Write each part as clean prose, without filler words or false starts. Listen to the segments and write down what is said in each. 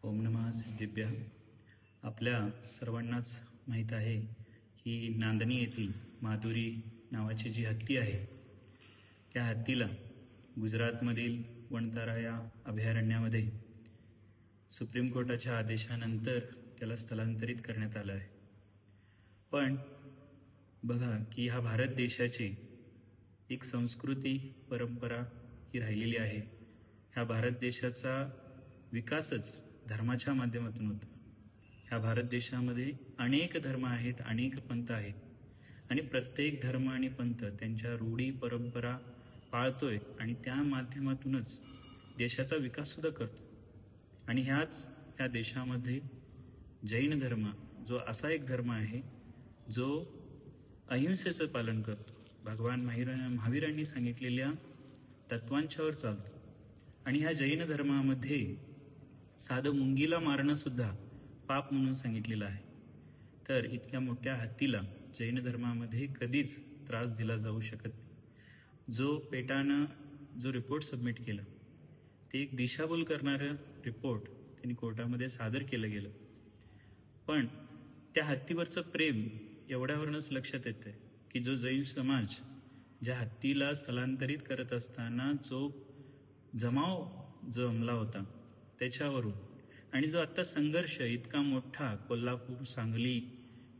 ओम नमः सिद्धेभ्यः. आपल्या सर्वांनाच माहीत आहे की नांदणी येथील माधुरी नावाची जी हत्ती आहे त्या हत्तीला गुजरातमधील वणतारा या अभयारण्यामध्ये सुप्रीम कोर्टाच्या आदेशानंतर त्याला स्थलांतरित करण्यात आलं आहे. पण बघा की हा भारत देशाची एक संस्कृती परंपरा ही राहिलेली आहे. ह्या भारत देशाचा विकासच धर्माच्या माध्यमातून होतो. ह्या भारत देशामध्ये अनेक धर्म आहेत, अनेक पंथ आहेत आणि प्रत्येक धर्म आणि पंथ त्यांच्या रूढी परंपरा पाळतोय आणि त्या माध्यमातूनच देशाचा विकाससुद्धा करतो. आणि ह्या देशामध्ये जैन धर्म जो असा एक धर्म आहे जो अहिंसेचं पालन करतो. भगवान महावीरांनी सांगितलेल्या तत्वांच्यावर चालतो. आणि ह्या जैन धर्मामध्ये साधं मुंगीला मारणं सुद्धा पाप म्हणून सांगितलेलं आहे. तर इतक्या मोठ्या हत्तीला जैन धर्मामध्ये कधीच त्रास दिला जाऊ शकत नाही. जो पेटानं जो रिपोर्ट सबमिट केला ते एक दिशाभूल करणारं रिपोर्ट त्यांनी कोर्टामध्ये सादर केलं गेलं. पण त्या हत्तीवरचं प्रेम एवढ्यावरूनच लक्षात येतं की जो जैन समाज ज्या हत्तीला स्थलांतरित करत असताना जो जमाव जमला होता त्याच्यावरून आणि जो आत्ता संघर्ष इतका मोठा कोल्हापूर, सांगली,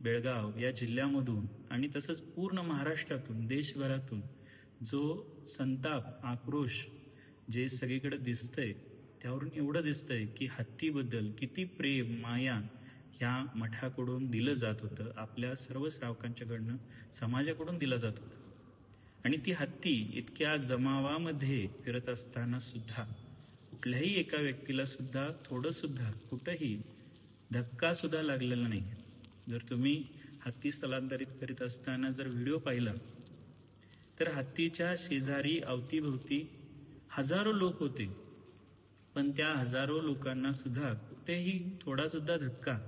बेळगाव या जिल्ह्यामधून आणि तसंच पूर्ण महाराष्ट्रातून देशभरातून जो संताप, आक्रोश जे सगळीकडे दिसतंय त्यावरून एवढं दिसतंय की हत्तीबद्दल किती प्रेम, माया ह्या मठाकडून दिलं जात होतं, आपल्या सर्व श्रावकांच्याकडनं समाजाकडून दिलं जात होतं. आणि ती हत्ती इतक्या जमावामध्ये फिरत असताना सुद्धा कुठल्याही एका व्यक्तीला सुद्धा थोडंसुद्धा कुठंही धक्का सुद्धा लागलेला नाही. जर तुम्ही हत्ती स्थलांतरित करीत असताना जर व्हिडिओ पाहिला तर हत्तीच्या शेजारी अवतीभोवती हजारो लोक होते, पण त्या हजारो लोकांना सुद्धा कुठेही थोडासुद्धा धक्का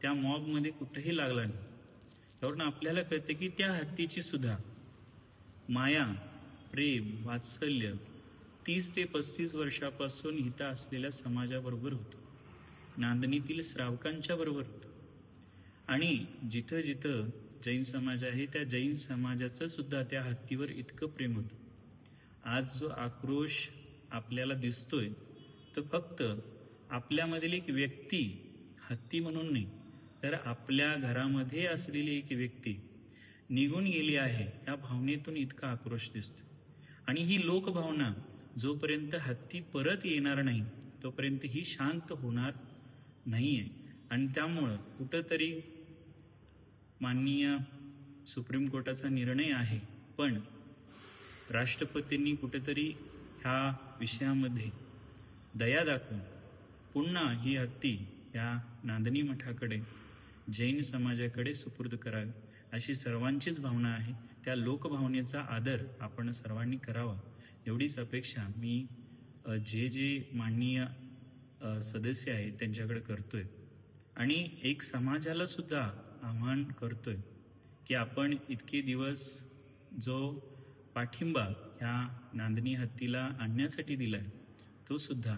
त्या मॉबमध्ये कुठेही लागला नाही. त्यावरून आपल्याला कळते की त्या हत्तीची सुद्धा माया, प्रेम, वात्सल्य 30 ते 35 वर्षापासून इथं असलेल्या समाजाबरोबर होतं, नांदणीतील श्रावकांच्या बरोबर होतं. आणि जिथं जिथं जैन समाज आहे त्या जैन समाजाचं सुद्धा त्या हत्तीवर इतकं प्रेम होतं. आज जो आक्रोश आपल्याला दिसतोय तो फक्त आपल्यामधील एक व्यक्ती, हत्ती म्हणून नाही तर आपल्या घरामध्ये असलेली एक व्यक्ती निघून गेली आहे या भावनेतून इतका आक्रोश दिसतो. आणि ही लोकभावना जोपर्यंत हत्ती परत येणार नाही तोपर्यंत ही शांत होणार नाहीये. आणि त्यामुळं कुठंतरी माननीय सुप्रीम कोर्टाचा निर्णय आहे, पण राष्ट्रपतींनी कुठेतरी ह्या विषयामध्ये दया दाखवून पुन्हा ही हत्ती या नांदणी मठाकडे, जैन समाजाकडे सुपूर्द करावी अशी सर्वांचीच भावना आहे. त्या लोकभावनेचा आदर आपण सर्वांनी करावा एवढीच अपेक्षा मी जे माननीय सदस्य आहेत त्यांच्याकडे करतोय. आणि एक समाजाला सुद्धा आव्हान करतोय की आपण इतके दिवस जो पाठिंबा ह्या नांदणी हत्तीला आणण्यासाठी दिलाय तो सुद्धा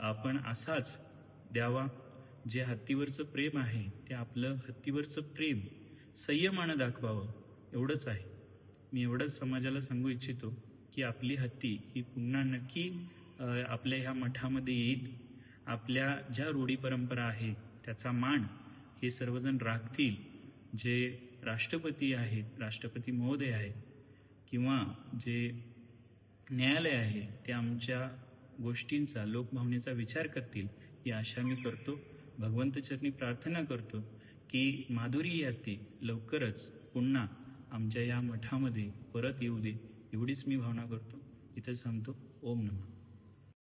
आपण असाच द्यावा. जे हत्तीवरचं प्रेम आहे ते आपलं हत्तीवरचं प्रेम संयमानं दाखवावं एवढंच आहे. मी एवढंच समाजाला सांगू इच्छितो की आपली हत्ती ही पुन्हा नक्की आपल्या ह्या मठामध्ये येईल. आपल्या ज्या रूढी परंपरा आहे त्याचा मान हे सर्वजण राखतील. जे राष्ट्रपती आहेत, राष्ट्रपती महोदय आहेत किंवा जे न्यायालय आहे ते आमच्या गोष्टींचा, लोकभावनेचा विचार करतील ही आशा मी करतो. भगवंतचरणी प्रार्थना करतो की माधुरी ही हत्ती लवकरच पुन्हा आमच्या या मठामध्ये परत येऊ दे एवढीच मी भावना करतो. इथं सांगतो. ओम नमः.